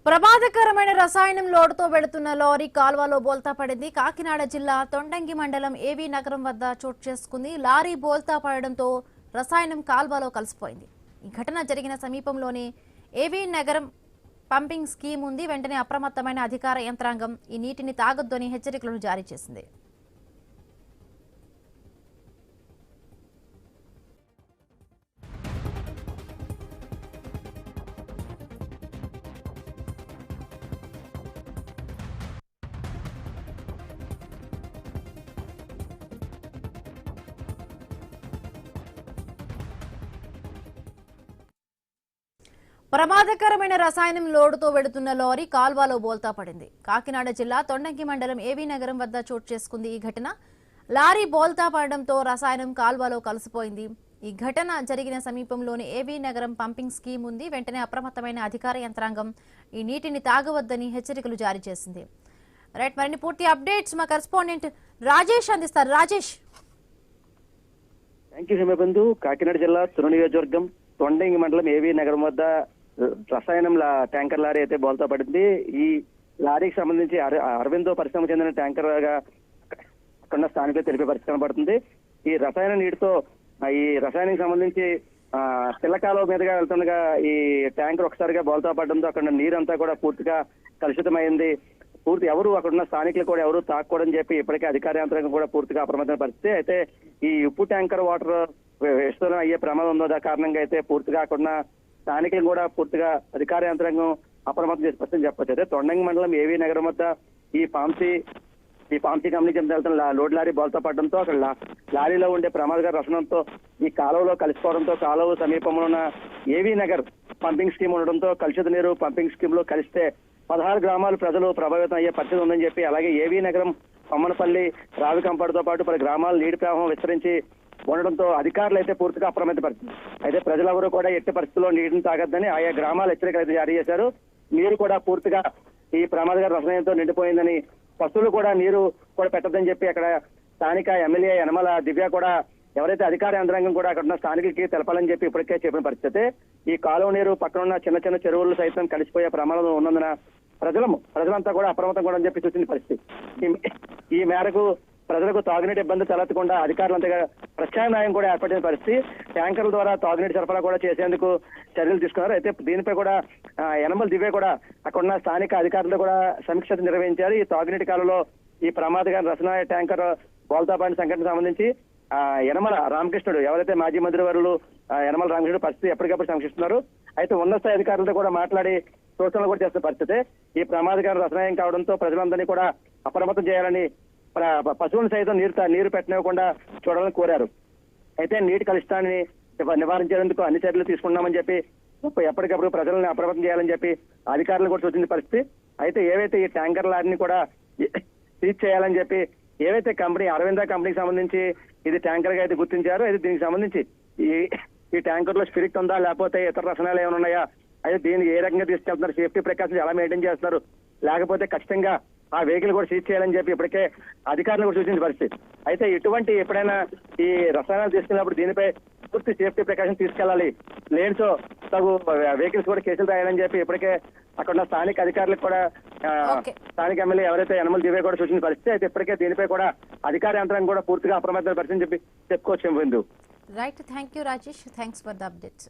ప్రమాదకరమైన రసాయనం లోడుతో వెళుతున్న లారీ కాల్వలో బోల్తా పడింది. కాకినాడ జిల్లా తొండంగి మండలం ఏవీ నగరం వద్ద చోటు చేసుకుంది. లారీ బోల్తా పడడంతో రసాయనం కాల్వలో కలిసిపోయింది. ఈ ఘటన జరిగిన సమీపంలోనే ఏవీ నగరం పంపింగ్ స్కీమ్ ఉంది. వెంటనే అప్రమత్తమైన అధికార యంత్రాంగం ఈ నీటిని తాగొద్దని హెచ్చరికలను జారీ చేసింది. ప్రమాదకరమైన రసాయనం లోడుతో వెళుతున్న లారీ కాల్వలో బోల్తా పడింది. కాకినాడ జిల్లా తొండంగి మండలం ఏవీ నగరం వద్ద చోటు చేసుకుంది ఈ ఘటన. లారీ బోల్తా పడడంతో రసాయనం కాల్వలో కలిసిపోయింది. ఈ ఘటన జరిగిన సమీపంలోని ఏవీ నగరం పంపింగ్ స్కీమ్ ఉంది. వెంటనే అప్రమత్తమైన అధికార యంత్రాంగం ఈ నీటిని తాగవద్దని హెచ్చరికలు జారీ చేసింది. రైట్, మరిన్ని పూర్తి అప్డేట్స్ మా కరెస్పాండెంట్ రాజేష్ అందిస్తారు. రాజేష్. Thank you Himabindu. కాకినాడ జిల్లా తుని నియోజకవర్గం తొండంగి మండలం ఏవీ నగరం వద్ద రసాయనం ట్యాంకర్ లారీ అయితే బోల్తా పడింది. ఈ లారీకి సంబంధించి అరవిందో పరిశ్రమ చెందిన ట్యాంకర్ గా అక్కడ స్థానికులు తెలిపే పరిస్థితి కనబడుతుంది. ఈ రసాయన నీటితో ఈ రసాయనానికి సంబంధించి పిల్లకాలువ మీదుగా వెళ్తుండగా ఈ ట్యాంకర్ ఒకసారిగా బోల్తా పడడంతో అక్కడ నీరంతా కూడా పూర్తిగా కలుషితమైంది. ఎవరు అక్కడున్న స్థానికులు కూడా ఎవరు తాకూడదని చెప్పి ఇప్పటికే అధికార యంత్రాంగం కూడా పూర్తిగా అప్రమత్తమైన పరిస్థితి. అయితే ఈ ఉప్పు ట్యాంకర్ వాటర్ విస్తరణ అయ్యే ప్రమాదం ఉందో కారణంగా అయితే పూర్తిగా అక్కడున్న స్థానికులు కూడా పూర్తిగా అధికార యంత్రాంగం అప్రమత్తం చేసి పరిస్థితి చెప్పొచ్చు. అయితే తొండంగి మండలం ఏవీ నగరం వద్ద ఈ పాంసీ కంపెనీ చెందిన వెళ్తున్న లోడ్ లారీ బోల్తా పడడంతో అక్కడ లారీలో ఉండే ప్రమాదకర రసనంతో ఈ కాలువలో కలిసిపోవడంతో కాలువ సమీపంలో ఉన్న ఏవీ నగర్ పంపింగ్ స్కీమ్ ఉండడంతో కలుషిత నీరు పంపింగ్ స్కీమ్ లో కలిస్తే 16 గ్రామాల ప్రజలు ప్రభావితం అయ్యే పరిస్థితి ఉందని చెప్పి, అలాగే ఏవీ నగరం కొమ్మనపల్లి రావికంపాడుతో పాటు పలు గ్రామాల నీటి ప్రవాహం విస్తరించి ఉండడంతో అధికారులు అయితే పూర్తిగా అప్రమత్తపరిచింది. అయితే ప్రజలెవరూ కూడా ఎట్టి పరిస్థితుల్లో నీటిని తాగొద్దని ఆయా గ్రామాల హెచ్చరికలు అయితే జారీ చేశారు. నీరు కూడా పూర్తిగా ఈ ప్రమాదకర రసాయనంతో నిండిపోయిందని, పశువులు కూడా నీరు కూడా పెట్టద్దని చెప్పి అక్కడ స్థానిక ఎమ్మెల్యే యనమల దివ్య కూడా ఎవరైతే అధికార యంత్రాంగం కూడా అక్కడ ఉన్న స్థానికులకి తెలపాలని చెప్పి ఇప్పటికే చెప్పిన పరిస్థితి. ఈ కాలువ నీరు పక్కన ఉన్న చిన్న చిన్న చెరువులు సైతం కలిసిపోయే ప్రమాదం ఉన్నందున ప్రజలంతా కూడా అప్రమత్తం కూడా అని చెప్పి సూచించిన పరిస్థితి. ఈ మేరకు ప్రజలకు తాగునీటి ఇబ్బంది తలెత్తకుండా అధికారులంతగా ప్రత్యామ్నాయం కూడా ఏర్పడిన పరిస్థితి. ట్యాంకర్ల ద్వారా తాగునీటి సరఫరా కూడా చేసేందుకు చర్యలు తీసుకున్నారు. అయితే దీనిపై కూడా యనమల దివ్య కూడా అక్కడున్న స్థానిక అధికారులతో కూడా సమీక్ష నిర్వహించారు. ఈ తాగునీటి కాలంలో ఈ ప్రమాదకర రసాయన ట్యాంకర్ బోల్తా పడిన సంఘటనకు సంబంధించి యనమల రామకృష్ణుడు ఎవరైతే మాజీ మంత్రివర్యులు యనమల రామకృష్ణుడు పరిస్థితి ఎప్పటికప్పుడు సమీక్షిస్తున్నారు. అయితే ఉన్నత స్థాయి అధికారులతో కూడా మాట్లాడి సూచనలు కూడా చేస్తున్న పరిస్థితి. ఈ ప్రమాదకర రసాయనం కావడంతో ప్రజలందరినీ కూడా అప్రమత్తం చేయాలని, పశువులను సైతం నీరు పెట్టనివ్వకుండా చూడాలని కోరారు. అయితే నీటి కలుషితాన్ని నివారించేందుకు అన్ని చర్యలు తీసుకున్నామని చెప్పి ఎప్పటికప్పుడు ప్రజలను అప్రమత్తం చేయాలని చెప్పి అధికారులు కూడా సూచించిన పరిస్థితి. అయితే ఏవైతే ఈ ట్యాంకర్ లారీని కూడా సీజ్ చేయాలని చెప్పి ఏవైతే కంపెనీ అరవింద కంపెనీకి సంబంధించి ఇది ట్యాంకర్ గా అయితే గుర్తించారో, అయితే దీనికి సంబంధించి ఈ ట్యాంకర్ లో స్పిరిట్ ఉందా లేకపోతే ఇతర రసాయనాలు ఏమైనా ఉన్నాయా, అయితే దీన్ని ఏ రకంగా తీసుకెళ్తున్నారు, సేఫ్టీ ప్రికాషన్స్ ఎలా మెయింటైన్ చేస్తున్నారు, లేకపోతే ఖచ్చితంగా ఆ వెహికల్ కూడా సీజ్ చేయాలని చెప్పి ఇప్పటికే అధికారులు కూడా సూచించిన పరిస్థితి. అయితే ఇటువంటి ఎప్పుడైనా ఈ రసాయనాలు తీసుకున్నప్పుడు దీనిపై పూర్తి సేఫ్టీ ప్రికాషన్ తీసుకెళ్లాలి, లేనిచో తగు వెహికల్స్ కూడా కేసులు రాయాలని చెప్పి ఇప్పటికే అక్కడ ఉన్న స్థానిక అధికారులకు కూడా స్థానిక ఎమ్మెల్యే ఎవరైతే యనమల దివ్య కూడా సూచించిన పరిస్థితి. అయితే ఇప్పటికే దీనిపై కూడా అధికార యంత్రాంగం కూడా పూర్తిగా అప్రమత్తం పరిస్థితి చెప్పి చెప్పుకోవచ్చు. Right, thank you Rajesh, thanks for the updates.